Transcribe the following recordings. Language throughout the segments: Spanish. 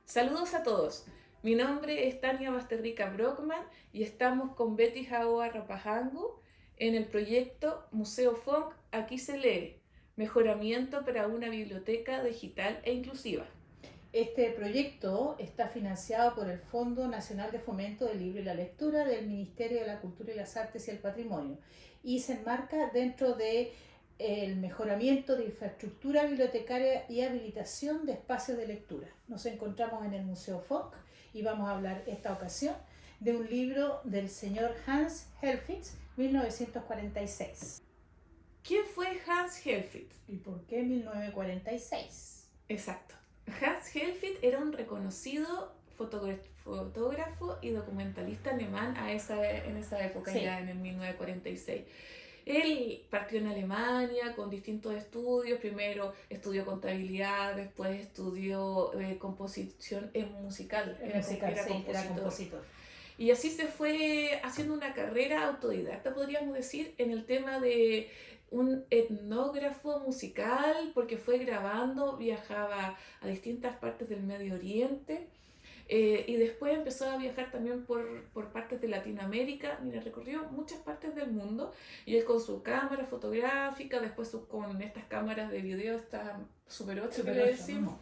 Saludos a todos. Mi nombre es Tania Basterrica Brockman y estamos con Betty Jaoa Rapajangu en el proyecto Museo Funk Aquí se lee, mejoramiento para una biblioteca digital e inclusiva. Este proyecto está financiado por el Fondo Nacional de Fomento del Libro y la Lectura del Ministerio de la Cultura y las Artes y el Patrimonio y se enmarca dentro de el mejoramiento de infraestructura bibliotecaria y habilitación de espacios de lectura. Nos encontramos en el Museo Funk y vamos a hablar esta ocasión de un libro del señor Hans Helfrich, 1946. ¿Quién fue Hans Helfrich? ¿Y por qué 1946? Exacto. Hans Helfrich era un reconocido fotógrafo y documentalista alemán en esa época, Sí. ya en el 1946. Él partió en Alemania con distintos estudios. Primero estudió contabilidad, después estudió composición musical. Era compositor. Y así se fue haciendo una carrera autodidacta, podríamos decir, en el tema de un etnógrafo musical, porque fue grabando, viajaba a distintas partes del Medio Oriente. Y después empezó a viajar también por partes de Latinoamérica. Mira, recorrió muchas partes del mundo. Y él con su cámara fotográfica, después con estas cámaras de video, esta Super 8 que le decimos.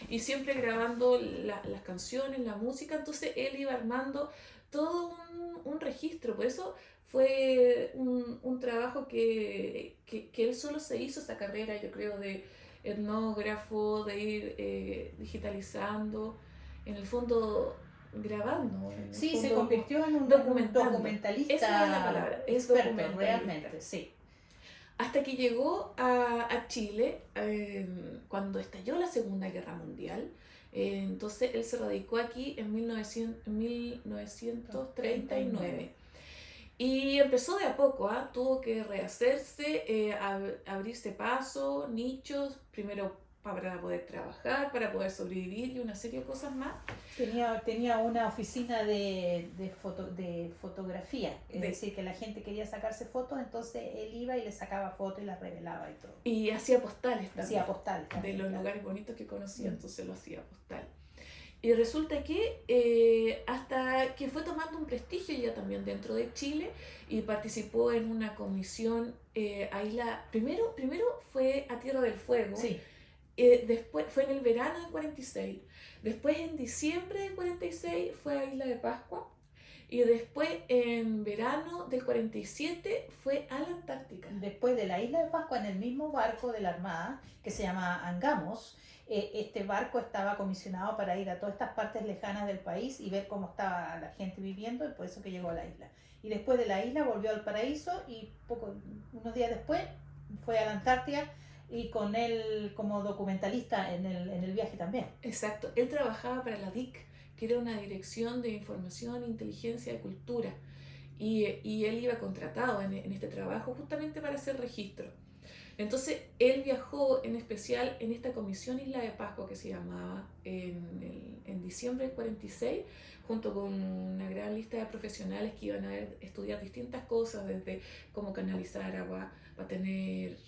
Y siempre grabando las canciones, la música. Entonces él iba armando todo un registro. Por eso fue un trabajo que él solo se hizo esa carrera, yo creo, de etnógrafo, de ir digitalizando, en el fondo grabando. Sí, fondo, se convirtió en un documentalista. Esa es la palabra, es experto, documentalista. realmente, sí. Hasta que llegó a Chile cuando estalló la Segunda Guerra Mundial. Entonces él se radicó aquí en 1939. Y empezó de a poco, tuvo que rehacerse, abrirse paso, nichos, primero para poder trabajar, para poder sobrevivir y una serie de cosas más. Tenía una oficina de fotografía, es decir, que la gente quería sacarse fotos, entonces él iba y le sacaba fotos y las revelaba y todo. Y hacía postales también. Hacía postales también, de los claro. lugares bonitos que conocía, entonces lo hacía postal. Y resulta que hasta que fue tomando un prestigio ya también dentro de Chile y participó en una comisión a Isla... Primero fue a Tierra del Fuego. Sí. Después fue en el verano del 46. Después en diciembre del 46 fue a Isla de Pascua. Y después en verano del 47 fue a la Antártica. Después de la Isla de Pascua, en el mismo barco de la Armada, que se llama Angamos, este barco estaba comisionado para ir a todas estas partes lejanas del país y ver cómo estaba la gente viviendo, y por eso que llegó a la isla. Y después de la isla volvió al paraíso y unos días después fue a la Antártida y con él como documentalista en el viaje también. Exacto, él trabajaba para la DIC, que era una dirección de información, inteligencia y cultura. Y él iba contratado en este trabajo justamente para hacer registro. Entonces él viajó en especial en esta comisión Isla de Pascua que se llamaba en diciembre del 46, junto con una gran lista de profesionales que iban a estudiar distintas cosas, desde cómo canalizar agua para tener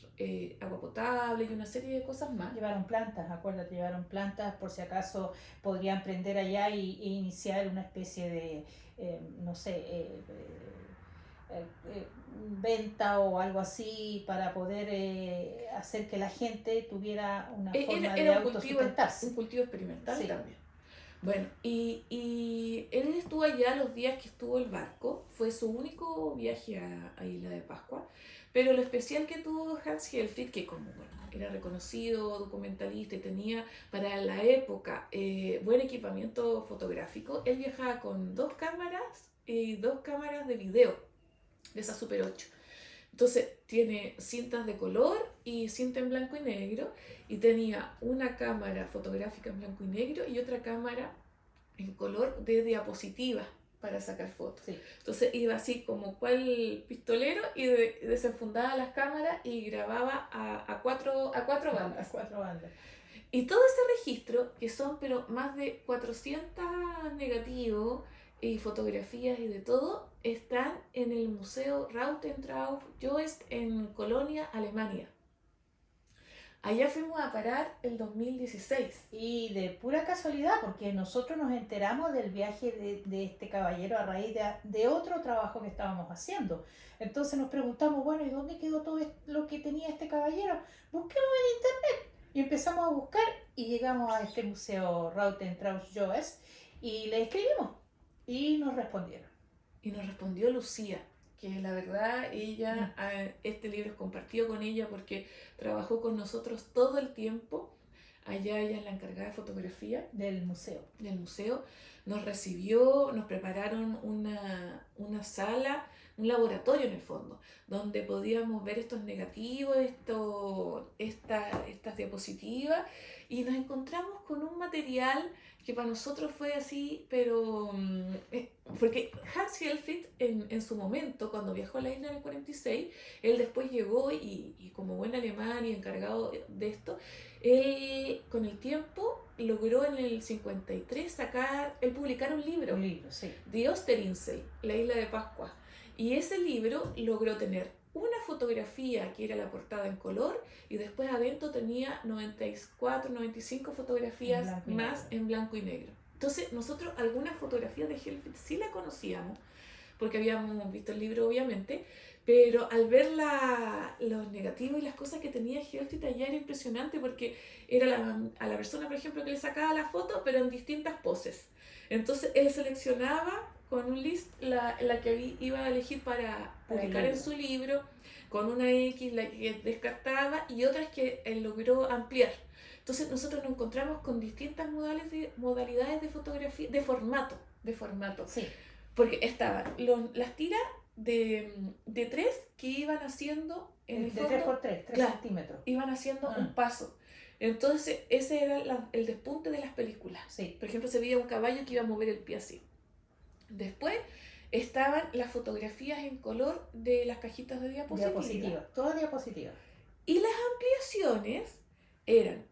agua potable y una serie de cosas más. Llevaron plantas, acuérdate, llevaron plantas por si acaso podrían prender allá e iniciar una especie de, no sé, venta o algo así para poder hacer que la gente tuviera una forma de autosustentarse. Un cultivo experimental, sí. También. Bueno, y él estuvo allá los días que estuvo el barco, fue su único viaje a Isla de Pascua, pero lo especial que tuvo Hans Helfrich, que como era reconocido documentalista y tenía para la época buen equipamiento fotográfico, él viajaba con dos cámaras y dos cámaras de video, de esa Super 8. Entonces tiene cintas de color y cinta en blanco y negro, y tenía una cámara fotográfica en blanco y negro y otra cámara en color de diapositiva para sacar fotos. Sí. Entonces iba así como cual pistolero y desenfundaba las cámaras y grababa a cuatro bandas. Y todo ese registro, que son pero más de 400 negativos y fotografías y de todo, están en el Museo Rautentrau Joest en Colonia, Alemania. Allá fuimos a parar el 2016. Y de pura casualidad, porque nosotros nos enteramos del viaje de este caballero a raíz de otro trabajo que estábamos haciendo. Entonces nos preguntamos, bueno, ¿y dónde quedó todo lo que tenía este caballero? Busquemos en internet. Y empezamos a buscar y llegamos a este museo Rautentrausch-Joest y le escribimos y nos respondieron. Y nos respondió Lucía, que la verdad ella, Mm. este libro es compartido con ella porque trabajó con nosotros todo el tiempo. Allá ella es la encargada de fotografía Del museo. del museo. Nos recibió, nos prepararon una sala, un laboratorio en el fondo, donde podíamos ver estos negativos, estas diapositivas, y nos encontramos con un material que para nosotros fue así, pero porque Hans Hellfried en su momento, cuando viajó a la isla en el 46, él después llegó y como buen alemán y encargado de esto, él con el tiempo logró en el 53 publicar un libro, Un libro, sí. Die Osterinsel, la isla de Pascua. Y ese libro logró tener una fotografía que era la portada en color y después adentro tenía 94, 95 fotografías más en blanco y negro. Entonces nosotros algunas fotografías de Hellfried sí la conocíamos porque habíamos visto el libro obviamente, pero al ver los negativos y las cosas que tenía Hellfried allá era impresionante porque era a la persona, por ejemplo, que le sacaba la foto, pero en distintas poses. Entonces él seleccionaba con un list la que iba a elegir para publicar en su libro, con una X la que descartaba y otras que él logró ampliar. Entonces nosotros nos encontramos con distintas modalidades de fotografía, de formato. Sí. Porque estaban las tiras de 3 que iban haciendo en el De fondo. 3 por 3, 3 Claro, centímetros. iban haciendo un paso. Entonces ese era el despunte de las películas. Sí. Por ejemplo, se veía un caballo que iba a mover el pie así. Después estaban las fotografías en color de las cajitas de diapositivas. Todas diapositivas. Y las ampliaciones eran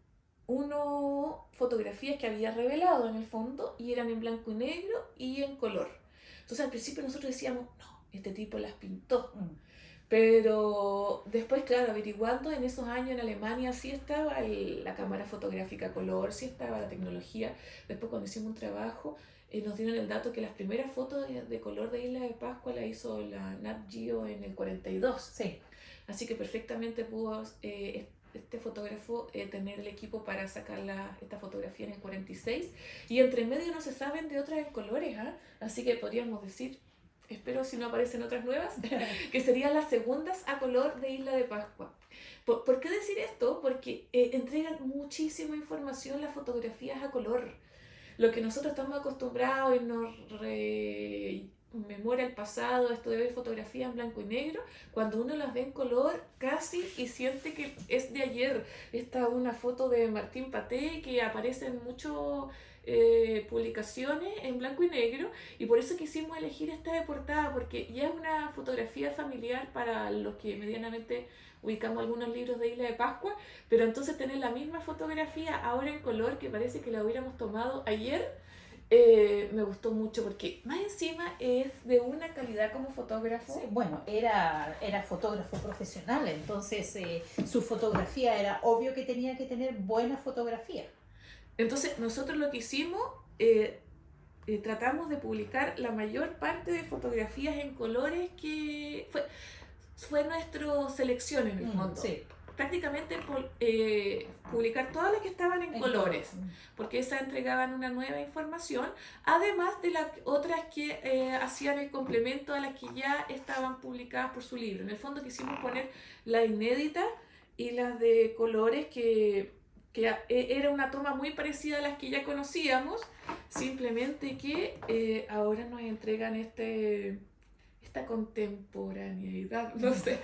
fotografías que había revelado en el fondo y eran en blanco y negro y en color. Entonces al principio nosotros decíamos, no, este tipo las pintó. Pero después, claro, averiguando en esos años en Alemania sí estaba la cámara fotográfica a color, sí estaba la tecnología. Después cuando hicimos un trabajo nos dieron el dato que las primeras fotos de color de Isla de Pascua la hizo la Nat Geo en el 42. Sí. Así que perfectamente pudo este fotógrafo tener el equipo para sacar esta fotografía en el 46. Y entre medio no se saben de otras en colores, ¿eh? Así que podríamos decir, espero si no aparecen otras nuevas, que serían las segundas a color de Isla de Pascua. ¿Por qué decir esto? Porque entregan muchísima información las fotografías a color. Lo que nosotros estamos acostumbrados y nos rememora el pasado, esto de ver fotografías en blanco y negro, cuando uno las ve en color casi y siente que es de ayer. Esta es una foto de Martín Paté que aparece en muchas publicaciones en blanco y negro, y por eso quisimos elegir esta de portada, porque ya es una fotografía familiar para los que medianamente ubicamos algunos libros de Isla de Pascua, pero entonces tener la misma fotografía ahora en color, que parece que la hubiéramos tomado ayer, me gustó mucho porque más encima es de una calidad como fotógrafo. Sí, bueno, era fotógrafo profesional, entonces su fotografía era obvio que tenía que tener buena fotografía. Entonces nosotros lo que hicimos, tratamos de publicar la mayor parte de fotografías en colores que fue nuestra selección en el fondo. Sí. Prácticamente publicar todas las que estaban en colores, porque esas entregaban una nueva información, además de las otras que hacían el complemento a las que ya estaban publicadas por su libro. En el fondo quisimos poner las inéditas y las de colores que era una toma muy parecida a las que ya conocíamos, simplemente que ahora nos entregan esta contemporaneidad, no sé,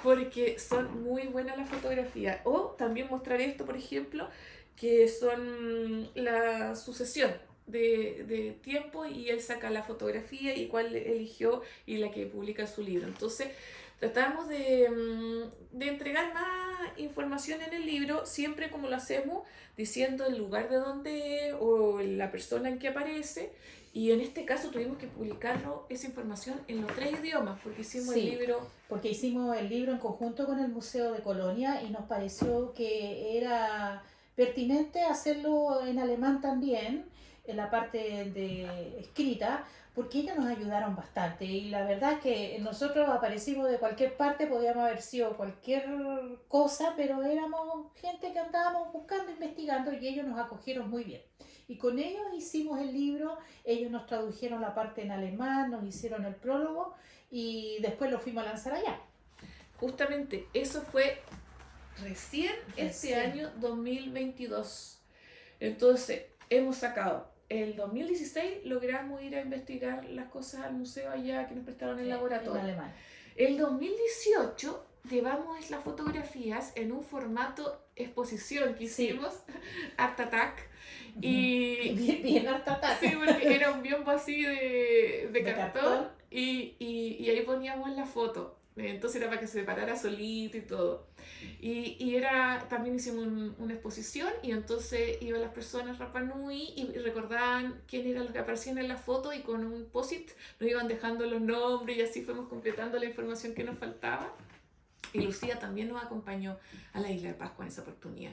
porque son muy buenas las fotografías. O también mostrar esto, por ejemplo, que son la sucesión de tiempo y él saca la fotografía y cuál eligió y la que publica en su libro. Entonces tratamos de entregar más información en el libro, siempre como lo hacemos, diciendo el lugar de donde es o la persona en que aparece, Y en este caso tuvimos que publicarlo, esa información, en los 3 idiomas, porque hicimos el Sí, libro. porque hicimos el libro en conjunto con el Museo de Colonia y nos pareció que era pertinente hacerlo en alemán también, en la parte de escrita, porque ellos nos ayudaron bastante y la verdad es que nosotros aparecimos de cualquier parte, podíamos haber sido cualquier cosa, pero éramos gente que andábamos buscando, investigando y ellos nos acogieron muy bien. Y con ellos hicimos el libro, ellos nos tradujeron la parte en alemán, nos hicieron el prólogo y después lo fuimos a lanzar allá. Justamente eso fue recién este Recién. año 2022. Entonces, hemos sacado. El 2016 logramos ir a investigar las cosas al museo allá que nos prestaron el En laboratorio. alemán. El 2018 llevamos las fotografías en un formato exposición que Sí. hicimos, Art Attack. Y Bien harta sí, porque era un biombo así de De cartón, cartón. y ahí poníamos la foto. Entonces era para que se separara solito y todo. Y era, también hicimos una exposición y entonces iban las personas Rapa Nui y recordaban quién eran los que aparecían en la foto y con un post-it nos iban dejando los nombres y así fuimos completando la información que nos faltaba. Y Lucía también nos acompañó a la Isla de Pascua en esa oportunidad.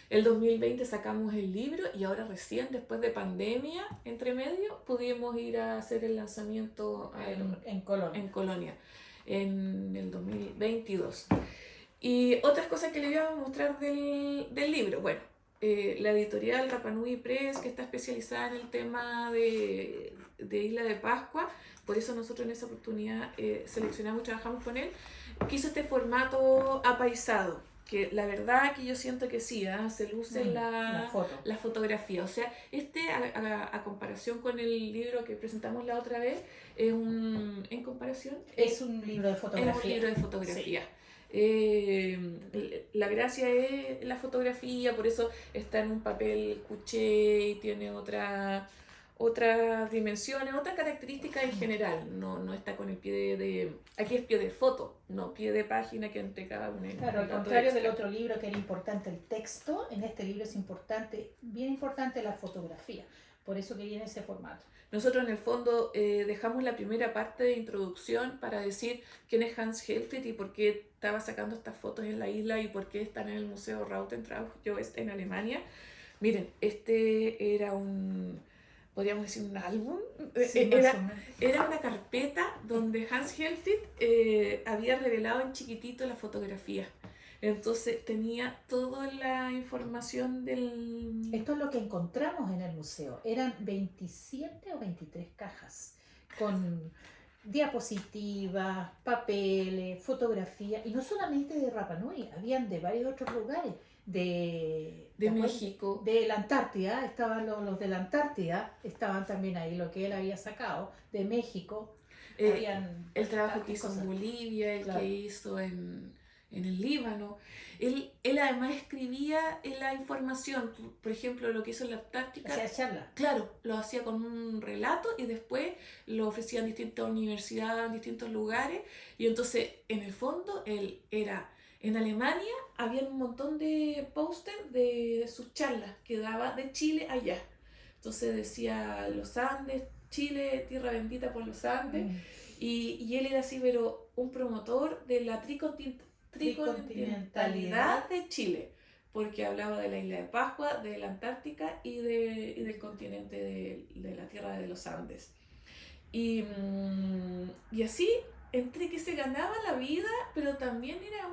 El 2020 sacamos el libro y ahora recién, después de pandemia, entre medio, pudimos ir a hacer el lanzamiento En Colonia. en Colonia, en el 2022. Y otras cosas que le iba a mostrar del libro. Bueno, la editorial Rapa Nui Press, que está especializada en el tema de Isla de Pascua, por eso nosotros en esa oportunidad seleccionamos y trabajamos con él, quiso este formato apaisado, que la verdad que yo siento que sí, se luce La foto. la fotografía. O sea, a comparación con el libro que presentamos la otra vez, en comparación, Es un libro de es un fotografía. libro de fotografía. Sí. La gracia es la fotografía, por eso está en un papel cuché y tiene otras dimensiones, otras características en general. No está con el pie aquí es pie de foto, no pie de página que entre cada una. Claro, al contrario del otro libro que era importante el texto, en este libro es importante, bien importante la fotografía. Por eso que viene ese formato. Nosotros en el fondo dejamos la primera parte de introducción para decir quién es Hans Helfrich y por qué estaba sacando estas fotos en la isla y por qué están en el Museo Rautentrauch-Joest en Alemania. Miren, este era podríamos decir un álbum, Sí, más o menos. era una carpeta donde Hans Helfrich había revelado en chiquitito la fotografía. Entonces tenía toda la información del... Esto es lo que encontramos en el museo. Eran 27 o 23 cajas con diapositivas, papeles, fotografías, y no solamente de Rapa Nui, habían de varios otros lugares, de ¿te acuerdas? México. De la Antártida, estaban los de la Antártida, estaban también ahí, lo que él había sacado, de México. Habían El trabajo que hizo cosas. en Bolivia, el Claro. que hizo en el Líbano. Él además escribía la información, por ejemplo, lo que hizo en la Antártica. Hacía charla. Claro, lo hacía con un relato y después lo ofrecía en distintas universidades, en distintos lugares. Y entonces, en el fondo, él era... En Alemania había un montón de póster de sus charlas que daba de Chile allá. Entonces decía los Andes, Chile, tierra bendita por los Andes. Y él era así, pero un promotor de la tricontinentalidad de Chile, porque hablaba de la isla de Pascua, de la Antártica y del continente de la tierra de los Andes. Y así, entre que se ganaba la vida, pero también era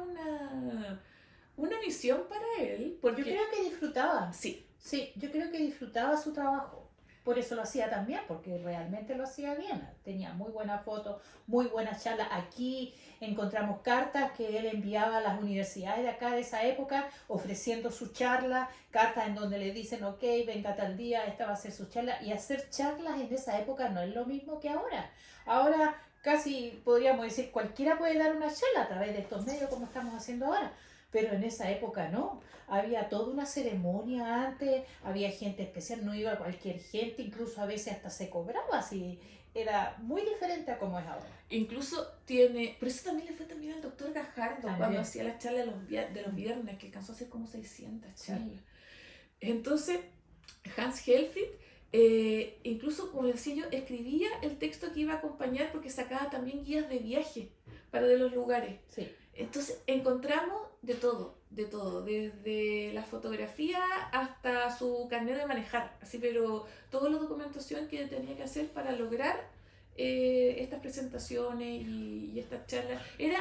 una misión para él. Porque... Yo creo que disfrutaba. Sí. Sí, yo creo que disfrutaba su trabajo. Por eso lo hacía también, porque realmente lo hacía bien. Tenía muy buenas fotos, muy buenas charlas. Aquí encontramos cartas que él enviaba a las universidades de acá de esa época, ofreciendo su charla, cartas en donde le dicen, ok, venga tal día, esta va a ser su charla. Y hacer charlas en esa época no es lo mismo que ahora. Ahora casi podríamos decir, cualquiera puede dar una charla a través de estos medios como estamos haciendo ahora. Pero en esa época no, había toda una ceremonia antes, había gente especial, no iba cualquier gente, incluso a veces hasta se cobraba, así era muy diferente a como es ahora. Incluso tiene, pero eso también le fue también al doctor Gajardo También. cuando hacía las charlas de los viernes, que alcanzó a hacer como 600 charlas. Entonces, Hans Helfrich incluso, como decía yo, escribía el texto que iba a acompañar porque sacaba también guías de viaje para de los lugares. Sí. Entonces encontramos de todo, desde la fotografía hasta su carnet de manejar, así, pero toda la documentación que tenía que hacer para lograr estas presentaciones y estas charlas, era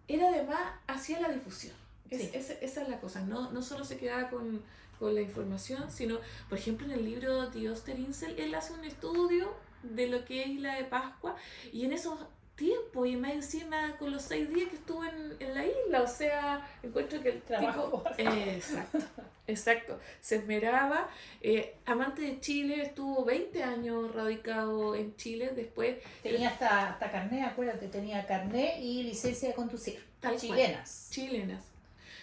además hacia la difusión. Sí. Esa es la cosa, no solo se quedaba con la información, sino, por ejemplo, en el libro de Oster Insel, él hace un estudio de lo que es Isla de Pascua, y en esos tiempos, y más encima con los 6 días que estuvo en la isla, o sea, encuentro que el Trabajo. tipo... exacto, se esmeraba, amante de Chile, estuvo 20 años radicado en Chile, después... Tenía hasta carné, acuérdate, tenía carné y licencia de conducir. Tal Chilenas. Chilenas.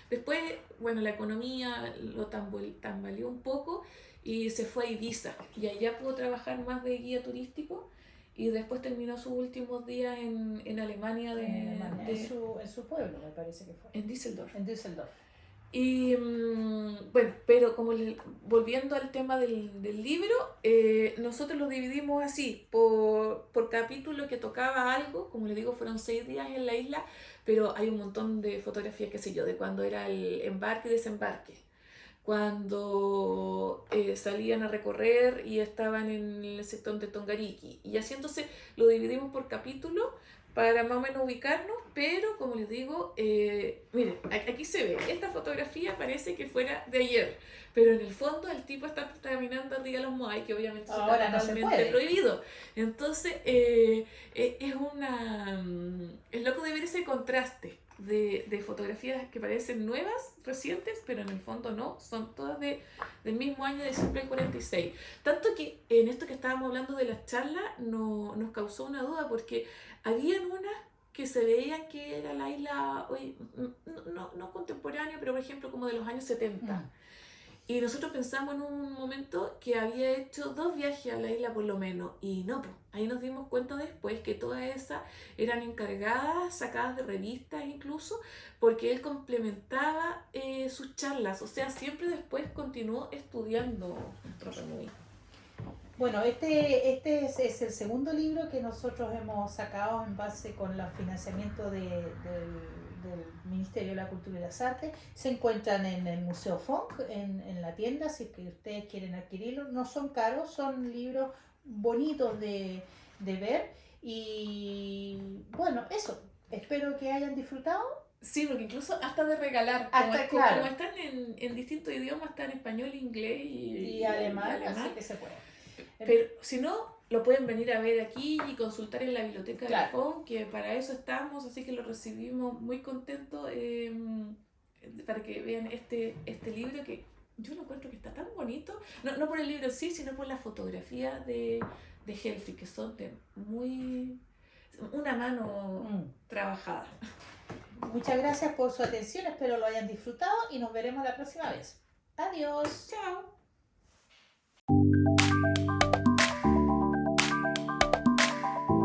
Después, bueno, la economía lo tambaleó un poco y se fue a Ibiza. Y allá pudo trabajar más de guía turístico. Y después terminó sus últimos días en Alemania, En su pueblo, me parece que fue. en Düsseldorf. En Düsseldorf. Y bueno, pero como volviendo al tema del libro, nosotros lo dividimos así, por capítulo que tocaba algo, como les digo, fueron 6 días en la isla, pero hay un montón de fotografías, qué sé yo, de cuando era el embarque y desembarque, cuando salían a recorrer y estaban en el sector de Tongariki, y así entonces lo dividimos por capítulo para más o menos ubicarnos, pero como les digo, miren, aquí se ve, esta fotografía parece que fuera de ayer, pero en el fondo el tipo está caminando arriba de los Moai, que obviamente ahora está no se totalmente puede. prohibido. Entonces, es loco de ver ese contraste de fotografías que parecen nuevas, recientes, pero en el fondo no, son todas del mismo año, de diciembre del 46. Tanto que en esto que estábamos hablando de las charlas, nos causó una duda, porque habían unas que se veían que era la isla, hoy, no contemporánea, pero por ejemplo como de los años 70. Y nosotros pensamos en un momento que había hecho 2 viajes a la isla por lo menos, y no, pues, ahí nos dimos cuenta después que todas esas eran encargadas, sacadas de revistas incluso, porque él complementaba sus charlas, o sea, siempre después continuó estudiando Rapa Nui. Bueno, este es el segundo libro que nosotros hemos sacado en base con el financiamiento del Ministerio de la Cultura y las Artes. Se encuentran en el Museo Funk, en la tienda, si es que ustedes quieren adquirirlo. No son caros, son libros bonitos de ver. Y bueno, eso. Espero que hayan disfrutado. Sí, porque incluso hasta de regalar, Claro. como están en distintos idiomas, están en español, inglés Y alemán, así que se puede. Pero si no, lo pueden venir a ver aquí y consultar en la biblioteca Claro. del FON, que para eso estamos, así que lo recibimos muy contentos, para que vean este libro, que yo lo encuentro que está tan bonito, no por el libro en sí, sino por las fotografías de Helfrich, que son de una mano trabajada. Muchas gracias por su atención, espero lo hayan disfrutado y nos veremos la próxima vez. Adiós. Chao.